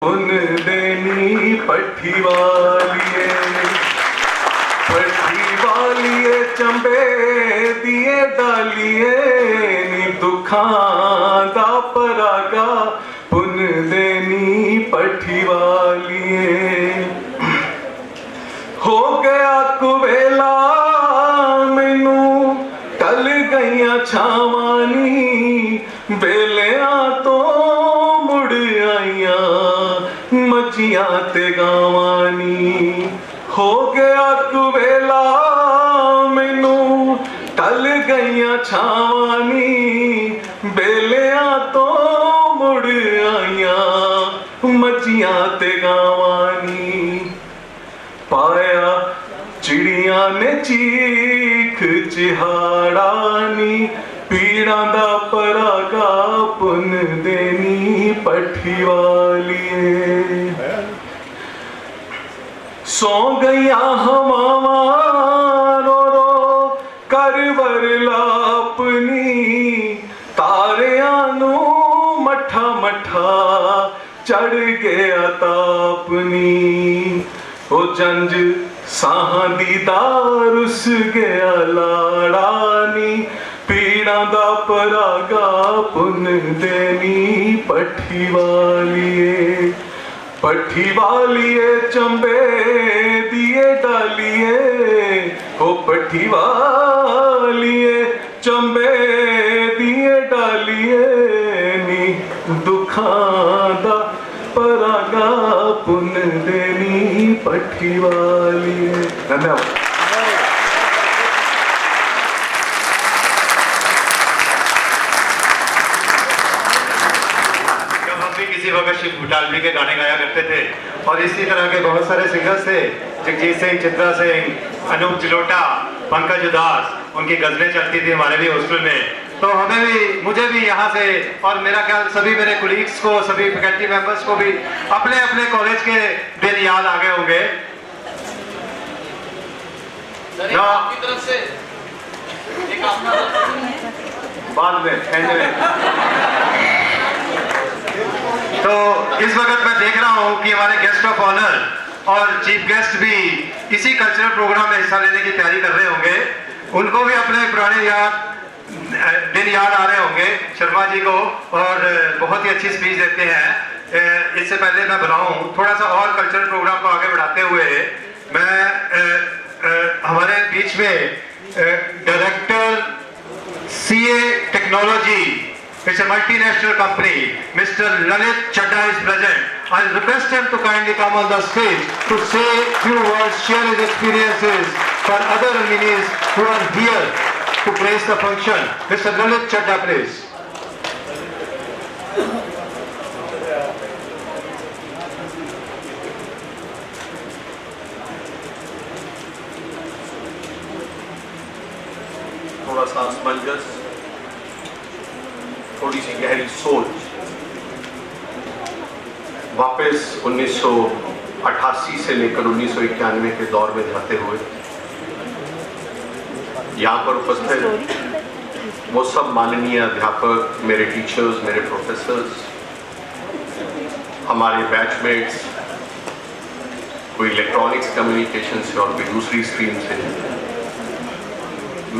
उन देनी पट्ठी वालिए चंबे दिए डालिए नी दुखां दा परागा पुन देनी पट्ठी वालिए। हो गया कुवेला मैनू टल गईयां छावानी बेलियां तो मुड़ आईयां मजियां ते गावानी। हो गया कुवेला मैनू टल गईयां छावानी बेलियां तो मुड़ आईयां मजियां ते गावानी। पाया चिड़ियां ने चीख चिहाड़ानी पीड़ां दा परागा पुन देनी पट्ठी वालिए। सौ गईया हवावां रो रो कर वरलापनी तारियां नू मठा मठा चढ़ गया तापनी। ओ जंज साहां दी दार उस गया लाड़ानी पीड़ां दा परागा पुन देनी पट्ठी वालिए। पट्ठी वालिए चंबे दिए डालिए ओ पट्ठी वालिए चंबे दिए डालिए नी दुखां दा परागा पुन देनी पट्ठी वालिए। धन्यवाद। किसी वक्त शिव भूटालवी के गाने गाया करते थे और इसी तरह के बहुत सारे सिंगर्स थे, जगजीत सिंह, चित्रा सिंह, अनूप जलोटा, पंकज उदास, उनकी गजलें चलती थी हमारे भी हॉस्टल में। तो हमें भी, मुझे भी यहाँ से और मेरा ख्याल सभी मेरे कुलीग्स को, सभी फैकल्टी मेंबर्स को भी अपने अपने कॉलेज के दिन याद आ गए होंगे। आपकी तरफ से एक बाद में एंड में। तो इस वक्त मैं देख रहा हूँ कि हमारे गेस्ट ऑफ ऑनर और चीफ गेस्ट भी इसी कल्चरल प्रोग्राम में हिस्सा लेने की तैयारी कर रहे होंगे। उनको भी अपने पुराने दिन याद आ रहे होंगे, शर्मा जी को, और बहुत ही अच्छी स्पीच देते हैं। इससे पहले मैं बुलाऊं थोड़ा सा और कल्चरल प्रोग्राम को आगे बढ़ाते हुए, मैं हमारे बीच में director CA technology, it's a multinational company, Mr. Lalit Chadha is present. I'll request him to kindly come on the stage to say few words, share his experiences for other alumnis who are here to grace the function. Mr. Lalit Chadha, please. थोड़ा सा असमंजस, थोड़ी सी गहरी सोच, वापस 1988 से लेकर 1991 के दौर में जाते हुए यहाँ पर उपस्थित वो सब माननीय अध्यापक, मेरे टीचर्स, मेरे प्रोफेसर्स, हमारे बैचमेट्स, कोई इलेक्ट्रॉनिक्स कम्युनिकेशन से और कोई दूसरी स्ट्रीम से,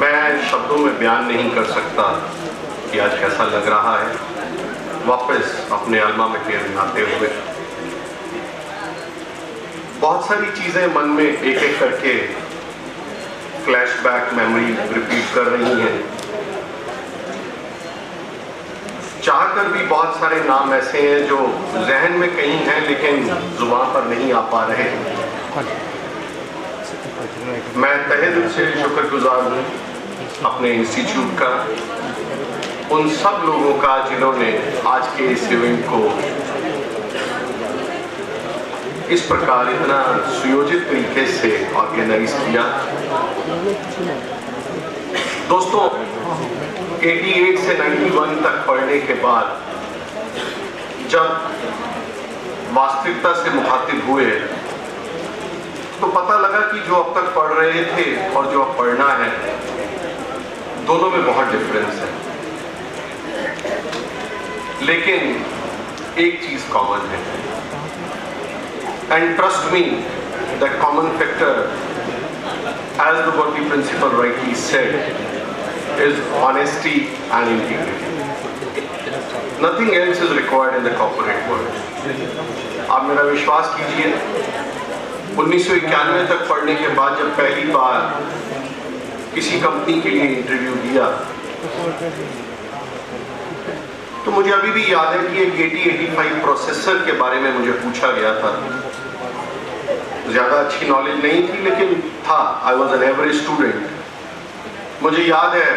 मैं शब्दों में बयान नहीं कर सकता कि आज कैसा लग रहा है वापस अपने अल्मा मेटर में आते हुए। बहुत सारी चीजें मन में एक एक करके फ्लैशबैक मेमोरी रिपीट कर रही हैं। चाहकर भी बहुत सारे नाम ऐसे हैं जो जहन में कहीं हैं लेकिन जुबान पर नहीं आ पा रहे। मैं तहे दिल से शुक्रगुजार हूँ अपने इंस्टीट्यूट का, उन सब लोगों का जिन्होंने आज के इस इवेंट को इस प्रकार इतना सुयोजित तरीके से ऑर्गेनाइज किया। दोस्तों, 88 से 91 तक पढ़ने के बाद जब वास्तविकता से मुखातिब हुए तो पता लगा कि जो अब तक पढ़ रहे थे और जो अब पढ़ना है, दोनों में बहुत डिफरेंस है। लेकिन एक चीज कॉमन है, And trust me, that common factor, as the Bhatti principal rightly said, is honesty and integrity. Nothing else is required in the corporate world. आप मेरा विश्वास कीजिए, 1991 तक पढ़ने के बाद जब पहली बार किसी कंपनी के लिए इंटरव्यू दिया, तो मुझे अभी भी याद है कि एक 8085 प्रोसेसर के बारे में मुझे पूछा गया था। ज़्यादा अच्छी नॉलेज नहीं थी, लेकिन था, I was an average student. मुझे याद है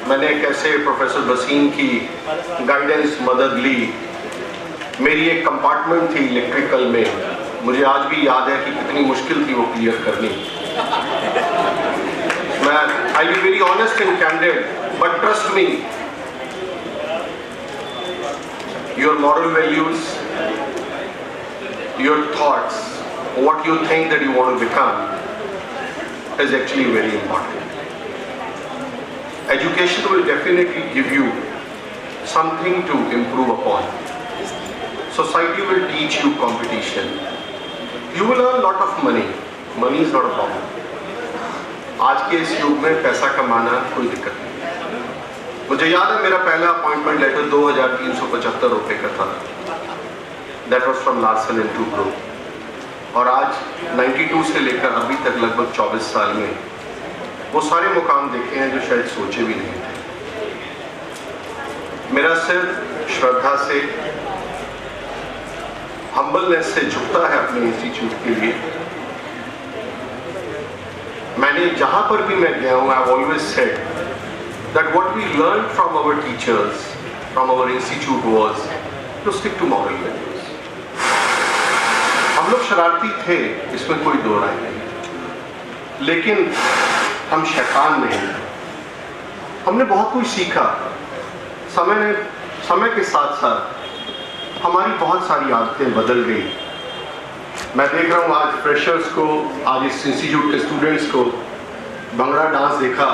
मैंने कैसे प्रोफेसर वसीम की गाइडेंस मदद ली। मेरी एक कंपार्टमेंट थी इलेक्ट्रिकल में, मुझे आज भी याद है कि कितनी मुश्किल थी वो क्लियर करनी। मैं I be very honest and candid, but trust me, your moral values, your thoughts, what you think that you want to become is actually very important. Education will definitely give you something to improve upon. Society will teach you competition. You will earn a lot of money. Money is not a problem. आज के इस युग में पैसा कमाना कोई दिक्कत नहीं। मुझे याद है मेरा पहला अपॉइंटमेंट लेटर 2375 रुपए का था। That was from Larsen and Toubro. और आज 92 से लेकर अभी तक लगभग 24 साल में वो सारे मुकाम देखे हैं जो शायद सोचे भी नहीं थे। मेरा सिर श्रद्धा से, हम्बलनेस से झुकता है अपने इंस्टीट्यूट के लिए। मैंने जहां पर भी मैं गया हूं, I always said that what we learned from our teachers, from our institute was to stick to moral values. हम लोग शरारती थे, इसमें कोई दो राय नहीं, लेकिन हम शैतान नहीं। हमने बहुत कुछ सीखा। समय के साथ साथ हमारी बहुत सारी आदतें बदल गई। मैं देख रहा हूँ आज फ्रेशर्स को, आज इस इंस्टीट्यूट के स्टूडेंट्स को भंगड़ा डांस देखा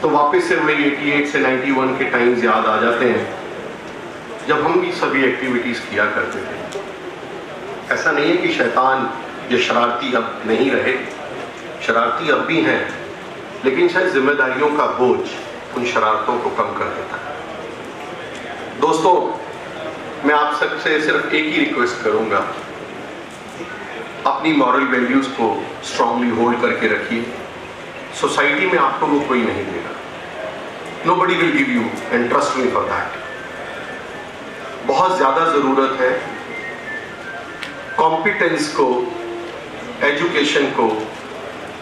तो वापस से वही 88 से 91 के टाइम्स याद आ जाते हैं जब हम भी सभी एक्टिविटीज किया करते थे। ऐसा नहीं है कि शैतान या शरारती अब नहीं रहे, शरारती अब भी हैं, लेकिन शायद जिम्मेदारियों का बोझ उन शरारतों को कम कर देता है। दोस्तों, मैं आप सबसे सिर्फ एक ही रिक्वेस्ट करूंगा, अपनी मॉरल वैल्यूज को स्ट्रांगली होल्ड करके रखिए। सोसाइटी में आपको वो कोई नहीं देगा। Nobody will give you, and trust me for that. बहुत ज्यादा जरूरत है कॉम्पिटेंस को, एजुकेशन को,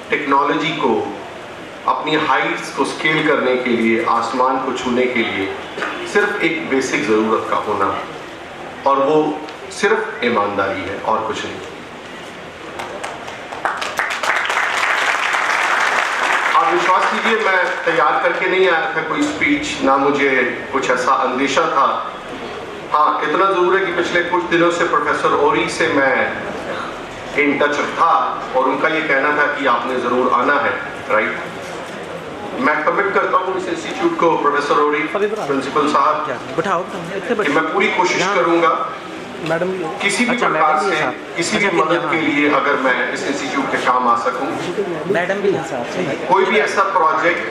टेक्नोलॉजी को, अपनी हाइट्स को स्केल करने के लिए, आसमान को छूने के लिए सिर्फ एक बेसिक जरूरत का होना, और वो सिर्फ ईमानदारी है और कुछ नहीं। आप विश्वास कीजिए, मैं तैयार करके नहीं आया था कोई स्पीच, ना मुझे कुछ ऐसा अंदेशा था। हाँ, इतना जरूर है कि पिछले कुछ दिनों से प्रोफेसर ओरी से मैं इन टच था और उनका ये कहना था कि आपने जरूर आना है, राइट। मैं कमिट करता हूँ इस इंस्टीट्यूट को, प्रोफेसर ओरी, प्रिंसिपल साहब, कि मैं पूरी कोशिश करूंगा मैडम किसी भी प्रकार से, किसी भी मदद के लिए अगर मैं इस इंस्टीट्यूट के काम आ सकूं। मैडम भी कोई भी ऐसा प्रोजेक्ट,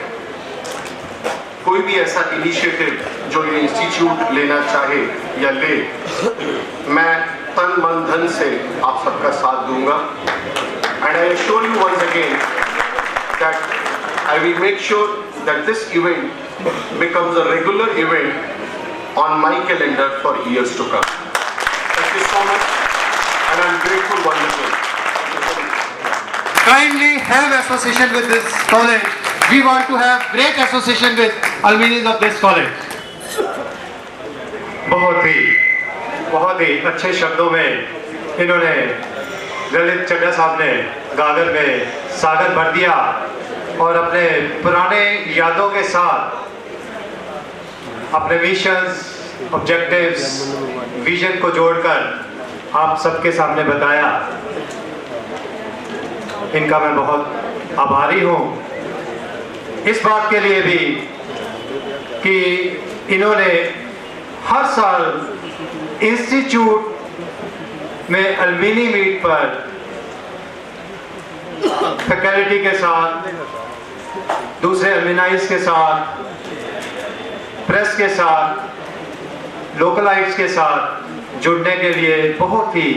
कोई भी ऐसा इनिशिएटिव जो ये इंस्टीट्यूट लेना चाहे या ले, मैं तन मन धन से आप सबका साथ दूंगा। And I assure you once again that I will make sure that this event becomes a regular event on my calendar for years to come. Thank you so much, and I'm grateful, wonderful. Kindly have association with this college. We want to have great association with alumni of this college. बहुत ही अच्छे शब्दों में इन्होंने, ललित चड्ढा साहब ने गागर में सागर भर दिया और अपने पुराने यादों के साथ अपने मिशंस, ऑब्जेक्टिव्स, विजन को जोड़कर आप सबके सामने बताया। इनका मैं बहुत आभारी हूँ इस बात के लिए भी कि इन्होंने हर साल इंस्टीट्यूट में अलमिनी मीट पर फैकल्टी के साथ, दूसरे अलमिनाइज के साथ, प्रेस के साथ, लोकलाइट्स के साथ जुड़ने के लिए बहुत ही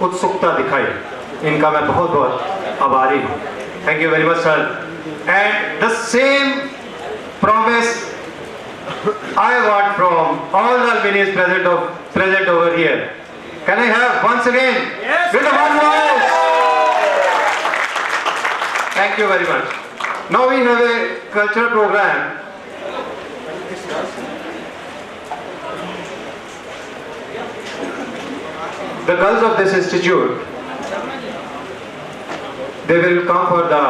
उत्सुकता दिखाई। इनका मैं बहुत बहुत आभारी हूँ। Thank you very much sir. And the same promise I want from all the Albinis present over here. Can I have once again? Yes. With one voice. Thank you very much. Now we have a cultural program. The girls of this institute, they will come for the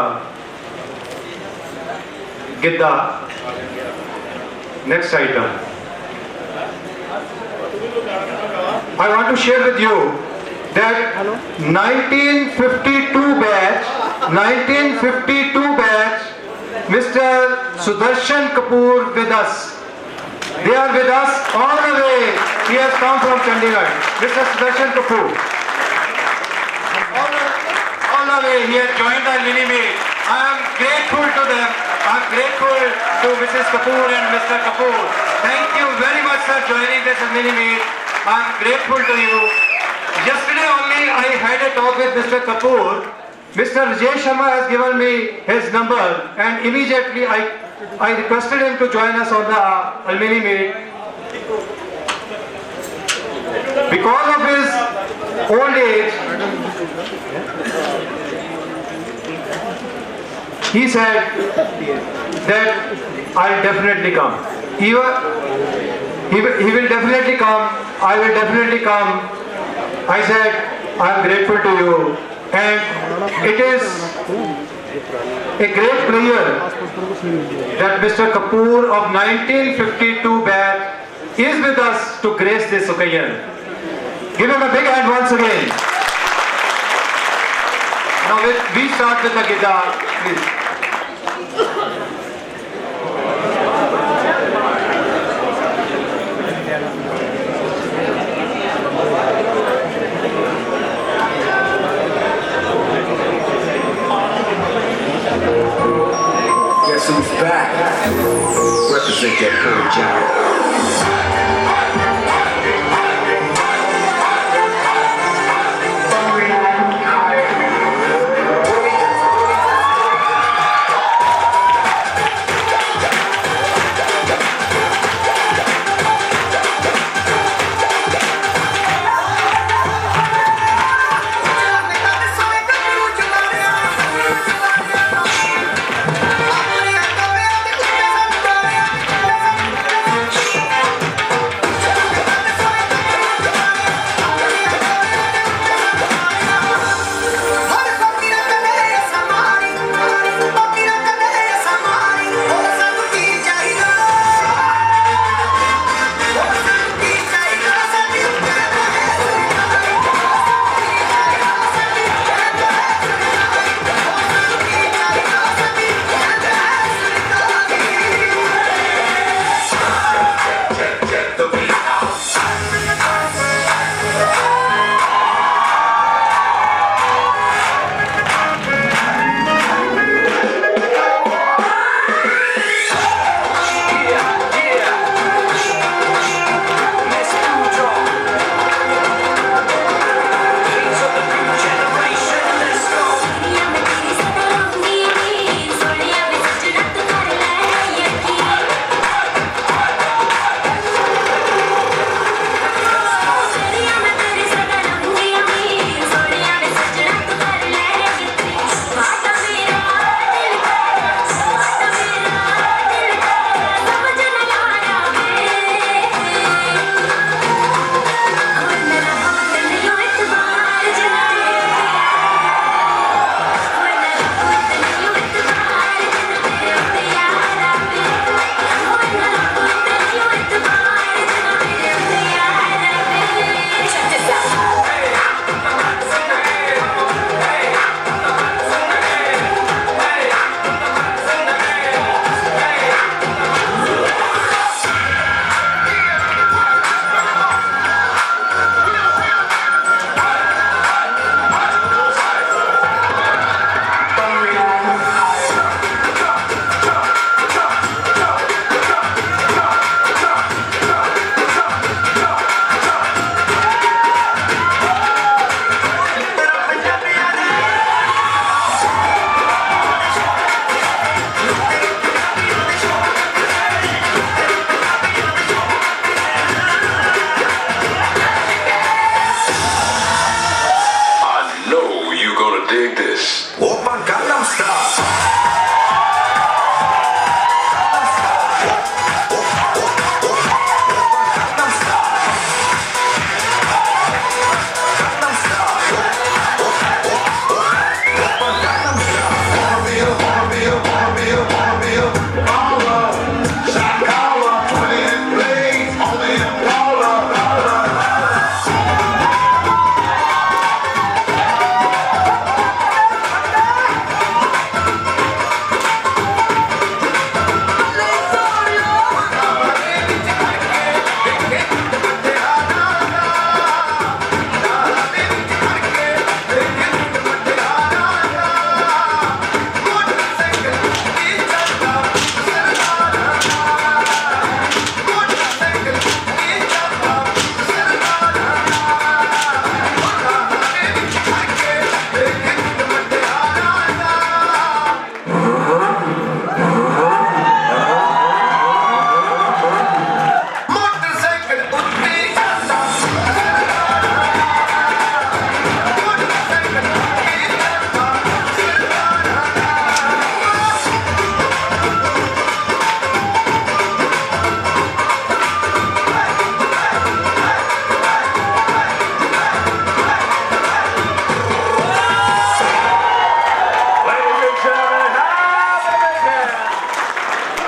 Gidda. Next item. I want to share with you that 1952 batch, Mr. Sudarshan Kapoor with us. They are with us all the way. He has come from Chandigarh. Mr. Sudarshan Kapoor. All the way he has joined the mini meet. I am grateful to them. I am grateful to Mrs. Kapoor and Mr. Kapoor. Thank you very much for joining this mini meet. I am grateful to you. Yesterday only I had a talk with Mr. Kapoor. Mr. Rajesh Sharma has given me his number and immediately I requested him to join us on the Almini meet. Because of his old age, he said that I'll definitely come. He will definitely come. I will definitely come. I said, I am grateful to you. And it is a great pleasure that Mr. Kapoor of 1952 batch is with us to grace this occasion. Give him a big hand once again. Now we start with the Gidda, please. Guess who's back? Represent that cool giant. dig this. Open Gangnam Style.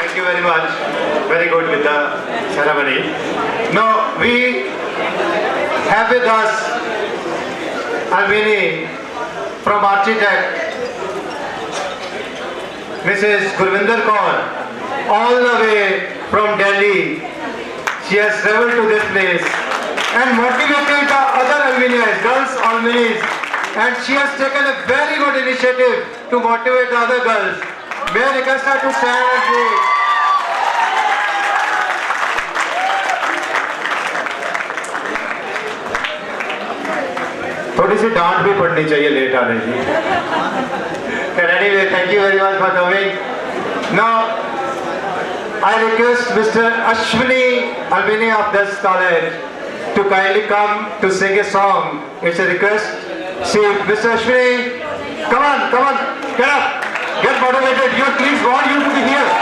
Thank you very much. Very good with the ceremony. Now we have with us Albini from Architect, Mrs. Gurvinder Kaur, all the way from Delhi. She has traveled to this place and motivated the other Albinis, girls Albinis, and she has taken a very good initiative to motivate the other girls. May I request her to stand and please. थोड़ी सी डांट भी पड़नी चाहिए late आने की. And anyway, thank you very much for coming. Now, I request Mr. Ashwini Albini of this college to kindly come to sing a song. It's a request. See, Mr. Ashwini, come on, get up, get motivated. Your teams want you to be here.